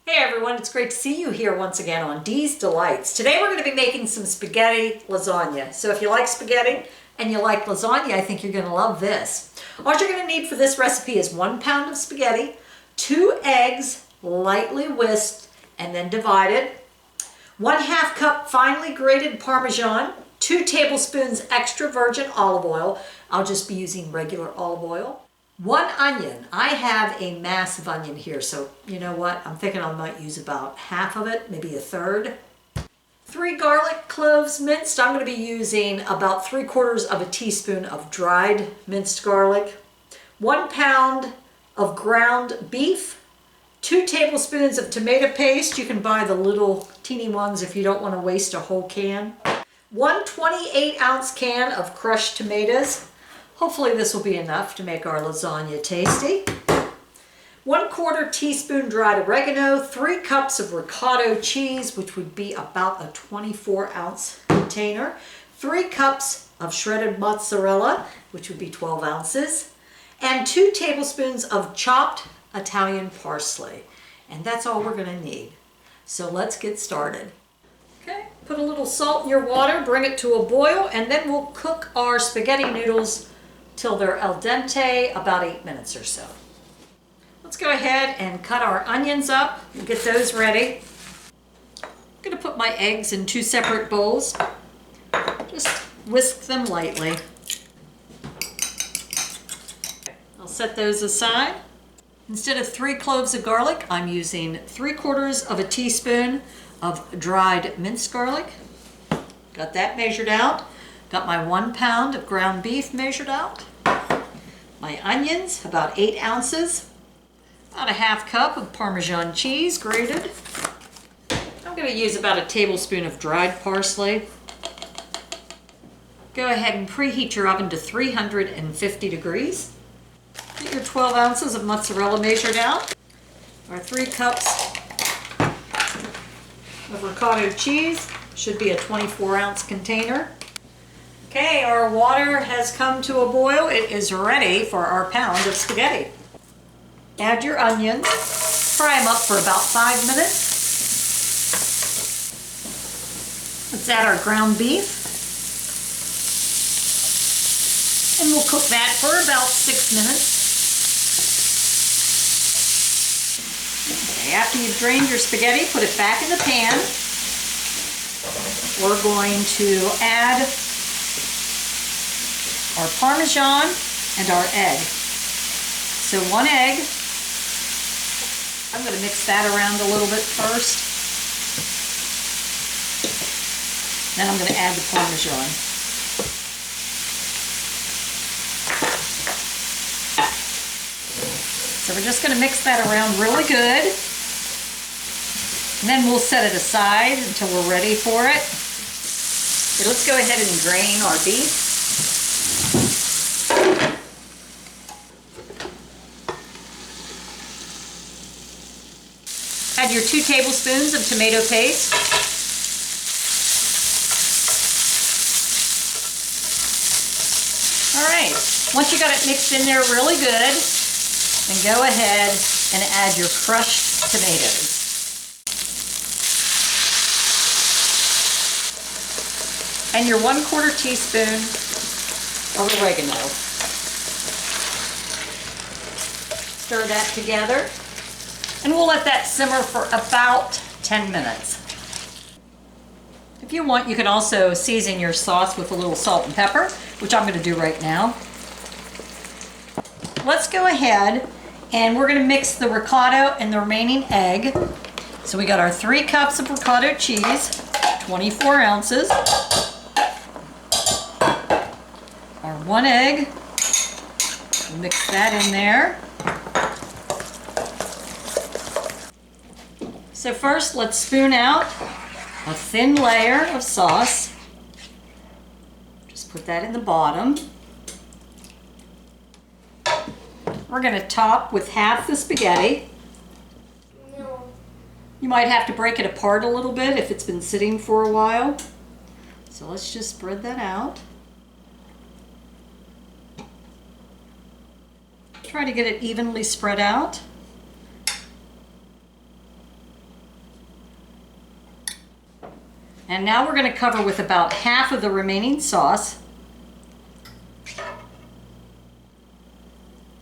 Hey everyone, it's great to see you here once again on Dee's Delights. Today we're going to be making some spaghetti lasagna. So if you like spaghetti and you like lasagna, I think you're going to love this. All you're going to need for this recipe is 1 pound of spaghetti, 2 eggs, lightly whisked and then divided, 1/2 cup finely grated Parmesan, 2 tablespoons extra virgin olive oil. I'll just be using regular olive oil. 1 onion. I have a massive onion here, so you know what? I'm thinking I might use about half of it, maybe 1/3. 3 garlic cloves minced. I'm going to be using about 3/4 of a teaspoon of dried minced garlic. 1 pound of ground beef. 2 tablespoons of tomato paste. You can buy the little teeny ones if you don't want to waste a whole can. 1 28-ounce can of crushed tomatoes. Hopefully this will be enough to make our lasagna tasty. 1/4 teaspoon dried oregano, 3 cups of ricotta cheese, which would be about a 24-ounce container, 3 cups of shredded mozzarella, which would be 12 ounces, and 2 tablespoons of chopped Italian parsley. And that's all we're going to need. So let's get started. Okay, put a little salt in your water, bring it to a boil, and then we'll cook our spaghetti noodles till they're al dente, about 8 minutes or so. Let's go ahead and cut our onions up and get those ready. I'm going to put my eggs in 2 separate bowls. Just whisk them lightly. I'll set those aside. Instead of 3 cloves of garlic, I'm using 3/4 of a teaspoon of dried minced garlic. Got that measured out. Got my 1 pound of ground beef measured out. My onions, about 8 ounces. About a 1/2 cup of Parmesan cheese grated. I'm going to use about a tablespoon of dried parsley. Go ahead and preheat your oven to 350 degrees. Get your 12 ounces of mozzarella measured out. Our 3 cups of ricotta cheese. Should be a 24-ounce container. Okay, our water has come to a boil. It is ready for our pound of spaghetti. Add your onions. Fry them up for about 5 minutes. Let's add our ground beef. And we'll cook that for about 6 minutes. Okay, after you've drained your spaghetti, put it back in the pan. We're going to add our Parmesan and our egg. So 1 egg. I'm going to mix that around a little bit first. Then I'm going to add the Parmesan. So we're just going to mix that around really good. And then we'll set it aside until we're ready for it. Okay, let's go ahead and drain our beef. Add your 2 tablespoons of tomato paste. All right, once you got it mixed in there really good, then go ahead and add your crushed tomatoes. And your 1/4 teaspoon of oregano. Stir that together. And we'll let that simmer for about 10 minutes. If you want, you can also season your sauce with a little salt and pepper, which I'm going to do right now. Let's go ahead and we're going to mix the ricotta and the remaining egg. So we got our 3 cups of ricotta cheese, 24 ounces. Our 1 egg. Mix that in there. So first, let's spoon out a thin layer of sauce. Just put that in the bottom. We're going to top with half the spaghetti. No. You might have to break it apart a little bit if it's been sitting for a while. So let's just spread that out. Try to get it evenly spread out. And now we're going to cover with about half of the remaining sauce.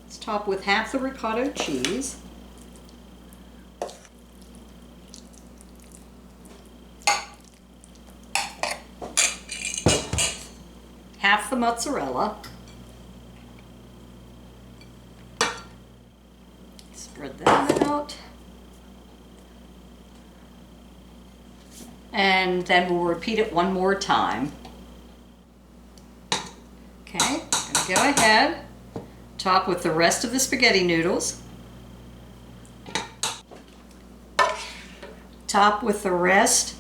Let's top with half the ricotta cheese. Half the mozzarella. Spread that out. And then we'll repeat it one more time. Okay, I'm gonna go ahead, top with the rest of the spaghetti noodles. Top with the rest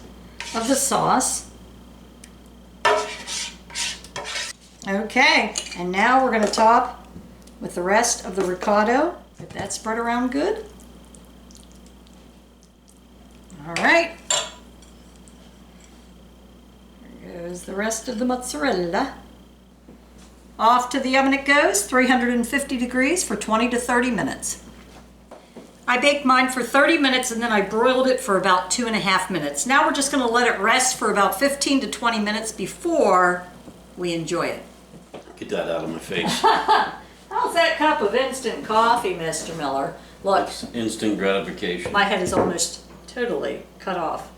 of the sauce. Okay, and now we're going to top with the rest of the ricotta. Get that spread around good. All right. There goes the rest of the mozzarella. Off to the oven it goes, 350 degrees for 20 to 30 minutes. I baked mine for 30 minutes and then I broiled it for about 2.5 minutes. Now we're just going to let it rest for about 15 to 20 minutes before we enjoy it. Get that out of my face. How's that cup of instant coffee, Mr. Miller? Look, It's instant gratification. my head is almost totally cut off.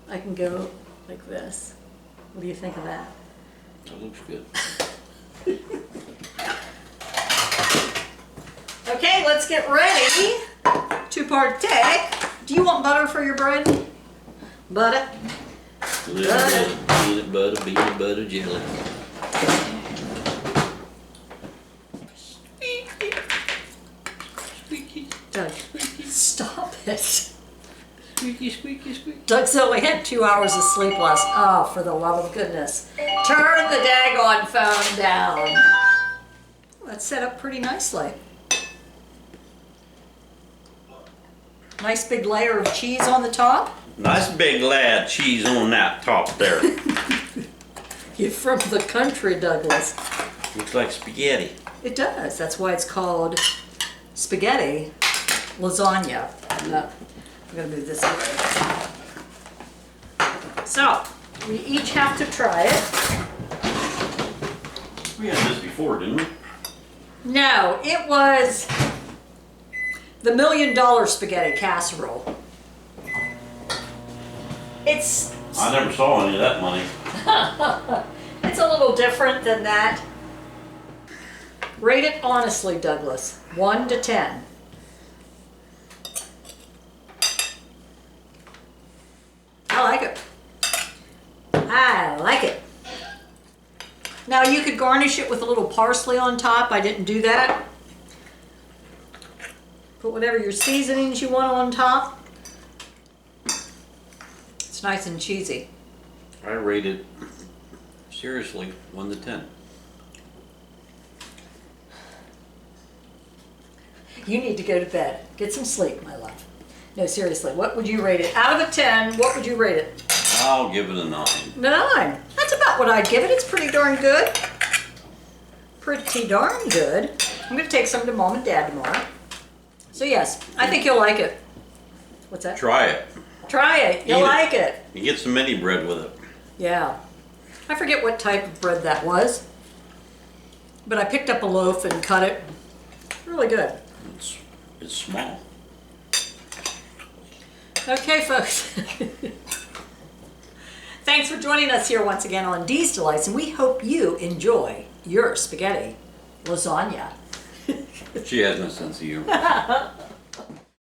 I can go like this. What do you think of that? That looks good. Okay, let's get ready to partake. Do you want butter for your bread? Butter? A little bit of peanut butter, jelly. Doug, stop it. Squeaky, squeaky, squeaky. Doug's only had 2 hours of sleep last. Oh, for the love of goodness. Turn the daggone phone down. That's set up pretty nicely. Nice big layer of cheese on the top. Nice big lad cheese on that top there. You're from the country, Douglas. Looks like spaghetti. It does. That's why it's called Spaghetti Lasagna. No, I'm going to move this away. So, we each have to try it. We had this before, didn't we? No, it was the $1 million spaghetti casserole. It's I never saw any of that money. it's a little different than that. Rate it honestly, Douglas. 1 to 10. I like it. I like it. Now you could garnish it with a little parsley on top. I didn't do that. Put whatever your seasonings you want on top. It's nice and cheesy. I rated, seriously, 1 to 10. You need to go to bed. Get some sleep, my love. No, seriously, what would you rate it? Out of a 10, what would you rate it? I'll give it a 9. 9. That's about what I'd give it. It's pretty darn good. Pretty darn good. I'm going to take some to Mom and Dad tomorrow. So yes, I think you'll like it. What's that? Try it. Try it. You'll Eat it. like it. You get some mini bread with it. Yeah. I forget what type of bread that was. But I picked up a loaf and cut it. Really good. It's small. Okay, folks. Thanks for joining us here once again on Dee's Delights, and we hope you enjoy your spaghetti lasagna. She has no sense of humor.